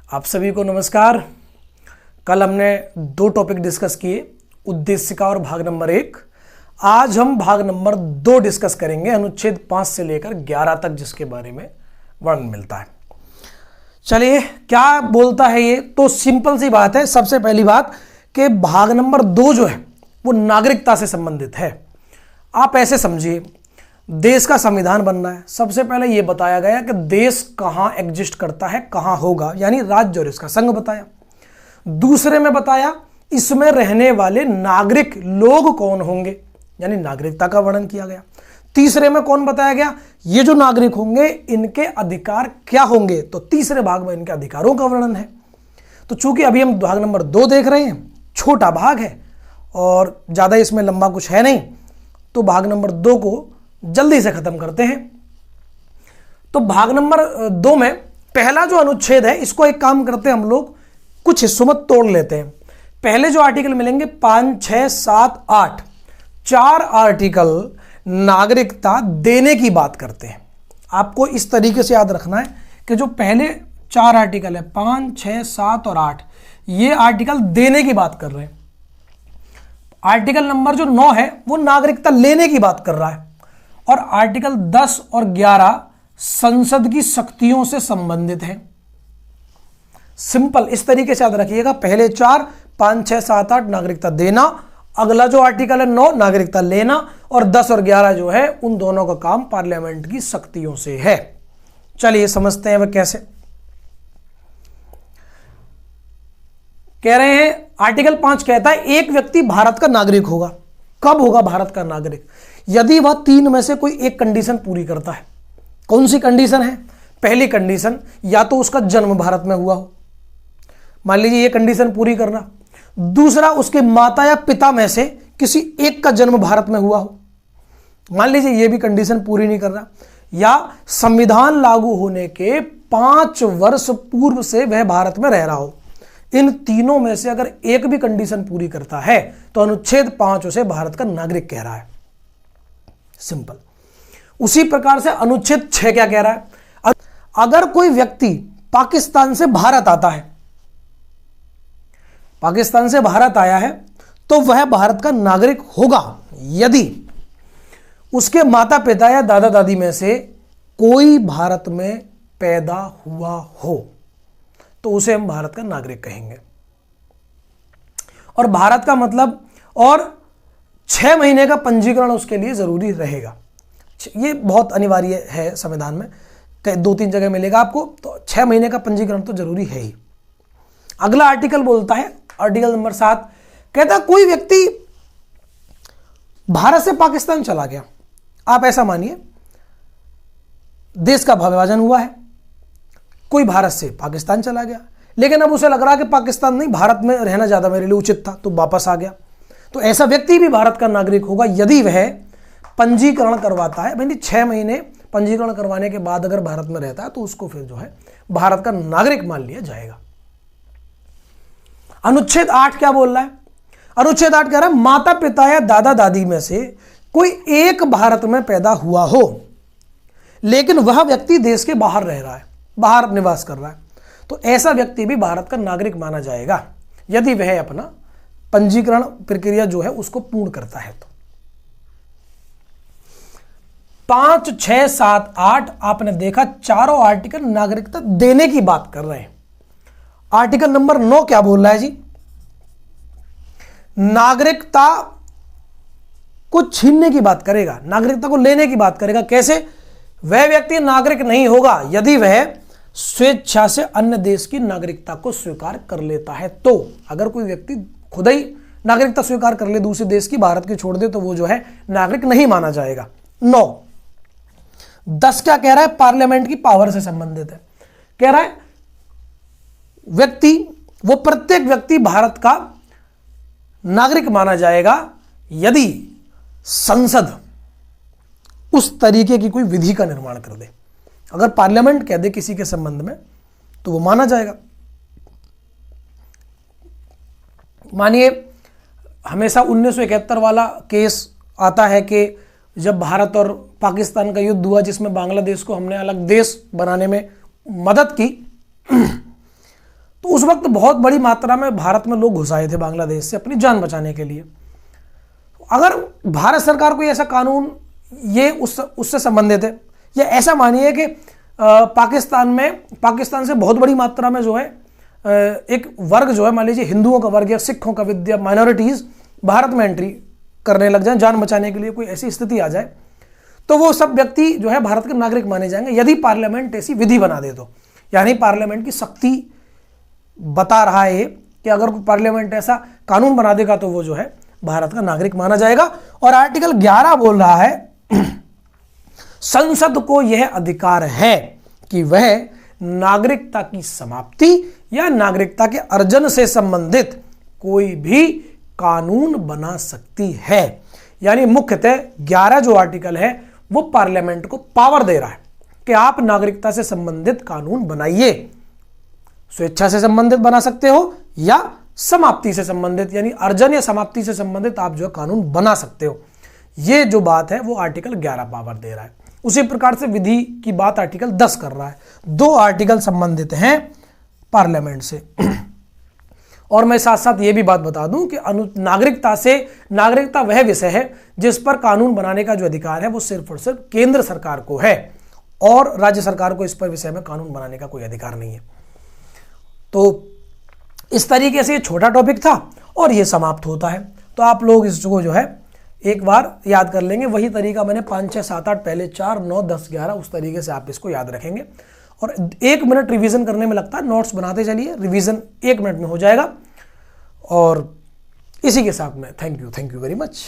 आप सभी को नमस्कार। कल हमने 2 टॉपिक डिस्कस किए, उद्देशिका और भाग नंबर 1। आज हम भाग नंबर 2 डिस्कस करेंगे, अनुच्छेद 5 से लेकर 11 तक, जिसके बारे में वर्णन मिलता है। चलिए, क्या बोलता है ये? तो सिंपल सी बात है। सबसे पहली बात कि भाग नंबर 2 जो है वो नागरिकता से संबंधित है। आप ऐसे समझिए, देश का संविधान बनना है। सबसे पहले यह बताया गया कि देश कहां एग्जिस्ट करता है, कहां होगा, यानी राज्य और इसका संघ बताया। दूसरे में बताया इसमें रहने वाले नागरिक लोग कौन होंगे, यानी नागरिकता का वर्णन किया गया। तीसरे में कौन बताया गया? ये जो नागरिक होंगे इनके अधिकार क्या होंगे, तो तीसरे भाग में इनके अधिकारों का वर्णन है। तो चूंकि अभी हम भाग नंबर 2 देख रहे हैं, छोटा भाग है और ज्यादा इसमें लंबा कुछ है नहीं, तो भाग नंबर 2 को जल्दी से खत्म करते हैं। तो भाग नंबर 2 में पहला जो अनुच्छेद है, इसको एक काम करते हैं हम लोग, कुछ हिस्सों में तोड़ लेते हैं। पहले जो आर्टिकल मिलेंगे 5, 6, 7, 8, 4 आर्टिकल नागरिकता देने की बात करते हैं। आपको इस तरीके से याद रखना है कि जो पहले 4 आर्टिकल है, 5, 6, 7 और 8, ये आर्टिकल देने की बात कर रहे हैं। आर्टिकल नंबर जो 9 है वो नागरिकता लेने की बात कर रहा है, और आर्टिकल 10 और 11 संसद की शक्तियों से संबंधित है। सिंपल इस तरीके से याद रखिएगा, पहले 4, 5, 6, 7, 8 नागरिकता देना, अगला जो आर्टिकल है 9 नागरिकता लेना, और 10 और 11 जो है उन दोनों का काम पार्लियामेंट की शक्तियों से है। चलिए समझते हैं वह कैसे। कह रहे हैं आर्टिकल 5 कहता है एक व्यक्ति भारत का नागरिक होगा। कब होगा भारत का नागरिक? यदि वह 3 में से कोई एक कंडीशन पूरी करता है। कौन सी कंडीशन है? पहली कंडीशन, या तो उसका जन्म भारत में हुआ हो, मान लीजिए ये कंडीशन पूरी करना। दूसरा, उसके माता या पिता में से किसी एक का जन्म भारत में हुआ हो, मान लीजिए ये भी कंडीशन पूरी नहीं कर रहा। या संविधान लागू होने के 5 वर्ष पूर्व से वह भारत में रह रहा हो। इन तीनों में से अगर एक भी कंडीशन पूरी करता है तो अनुच्छेद 5 उसे भारत का नागरिक कह रहा है। सिंपल। उसी प्रकार से अनुच्छेद 6 क्या कह रहा है? अगर कोई व्यक्ति पाकिस्तान से भारत आता है, पाकिस्तान से भारत आया है, तो वह भारत का नागरिक होगा यदि उसके माता पिता या दादा दादी में से कोई भारत में पैदा हुआ हो, तो उसे हम भारत का नागरिक कहेंगे। और भारत का मतलब, और 6 महीने का पंजीकरण उसके लिए जरूरी रहेगा। ये बहुत अनिवार्य है संविधान में, 2-3 जगह मिलेगा आपको, तो 6 महीने का पंजीकरण तो जरूरी है ही। अगला आर्टिकल बोलता है, आर्टिकल नंबर 7 कहता है कोई व्यक्ति भारत से पाकिस्तान चला गया। आप ऐसा मानिए देश का विभाजन हुआ है, कोई भारत से पाकिस्तान चला गया, लेकिन अब उसे लग रहा है कि पाकिस्तान नहीं, भारत में रहना ज्यादा मेरे लिए उचित था, तो वापस आ गया। तो ऐसा व्यक्ति भी भारत का नागरिक होगा यदि वह पंजीकरण करवाता है। यानी 6 महीने पंजीकरण करवाने के बाद अगर भारत में रहता है तो उसको फिर जो है भारत का नागरिक मान लिया जाएगा। अनुच्छेद 8 क्या बोल रहा है? अनुच्छेद 8 कह रहा है माता पिता या दादा दादी में से कोई एक भारत में पैदा हुआ हो, लेकिन वह व्यक्ति देश के बाहर रह रहा है, बाहर निवास कर रहा है, तो ऐसा व्यक्ति भी भारत का नागरिक माना जाएगा यदि वह अपना पंजीकरण प्रक्रिया जो है उसको पूर्ण करता है। तो 5, 6, 7, 8 आपने देखा, चारों आर्टिकल नागरिकता देने की बात कर रहे हैं। आर्टिकल नंबर 9 क्या बोल रहा है जी? नागरिकता को छीनने की बात करेगा, नागरिकता को लेने की बात करेगा। कैसे? वह व्यक्ति नागरिक नहीं होगा यदि वह स्वेच्छा से अन्य देश की नागरिकता को स्वीकार कर लेता है। तो अगर कोई व्यक्ति खुद ही नागरिकता स्वीकार कर ले दूसरे देश की, भारत की छोड़ दे, तो वो जो है नागरिक नहीं माना जाएगा। 9। 10 क्या कह रहा है? पार्लियामेंट की पावर से संबंधित है। कह रहा है व्यक्ति, वो प्रत्येक व्यक्ति भारत का नागरिक माना जाएगा यदि संसद उस तरीके की कोई विधि का निर्माण कर दे। अगर पार्लियामेंट कह दे किसी के संबंध में तो वो माना जाएगा। मानिए हमेशा 1971 वाला केस आता है कि जब भारत और पाकिस्तान का युद्ध हुआ, जिसमें बांग्लादेश को हमने अलग देश बनाने में मदद की, तो उस वक्त बहुत बड़ी मात्रा में भारत में लोग घुस आए थे बांग्लादेश से अपनी जान बचाने के लिए। अगर भारत सरकार कोई ऐसा कानून ये उससे संबंधित है, या ऐसा मानिए कि पाकिस्तान से बहुत बड़ी मात्रा में जो है एक वर्ग जो है, मान लीजिए हिंदुओं का वर्ग या सिखों का वर्ग या माइनॉरिटीज भारत में एंट्री करने लग जाए जान बचाने के लिए, कोई ऐसी स्थिति आ जाए, तो वो सब व्यक्ति जो है भारत के नागरिक माने जाएंगे, यदि पार्लियामेंट ऐसी विधि बना दे तो। यानी पार्लियामेंट की शक्ति बता रहा है कि अगर पार्लियामेंट ऐसा कानून बना देगा तो वो जो है भारत का नागरिक माना जाएगा। और आर्टिकल 11 बोल रहा है संसद को यह अधिकार है कि वह नागरिकता की समाप्ति या नागरिकता के अर्जन से संबंधित कोई भी कानून बना सकती है। यानी मुख्यतः 11 जो आर्टिकल है वो पार्लियामेंट को पावर दे रहा है कि आप नागरिकता से संबंधित कानून बनाइए। स्वेच्छा से संबंधित बना सकते हो या समाप्ति से संबंधित, यानी अर्जन या समाप्ति से संबंधित आप जो है कानून बना सकते हो। ये जो बात है वो आर्टिकल 11 पावर दे रहा है। उसी प्रकार से विधि की बात आर्टिकल 10 कर रहा है। 2 आर्टिकल संबंधित हैं पार्लियामेंट से। और मैं साथ साथ ये भी बात बता दूं कि नागरिकता वह विषय है जिस पर कानून बनाने का जो अधिकार है वो सिर्फ और सिर्फ केंद्र सरकार को है, और राज्य सरकार को इस पर विषय में कानून बनाने का कोई अधिकार नहीं है। तो इस तरीके से ये छोटा टॉपिक था और ये समाप्त होता है। तो आप लोग इसको जो है एक बार याद कर लेंगे। वही तरीका मैंने 5, 6, 7, 8 पहले 4, 9, 10, 11 उस तरीके से आप इसको याद रखेंगे। और 1 मिनट रिवीजन करने में लगता है, नोट्स बनाते चलिए, रिवीजन 1 मिनट में हो जाएगा। और इसी के साथ में थैंक यू वेरी मच।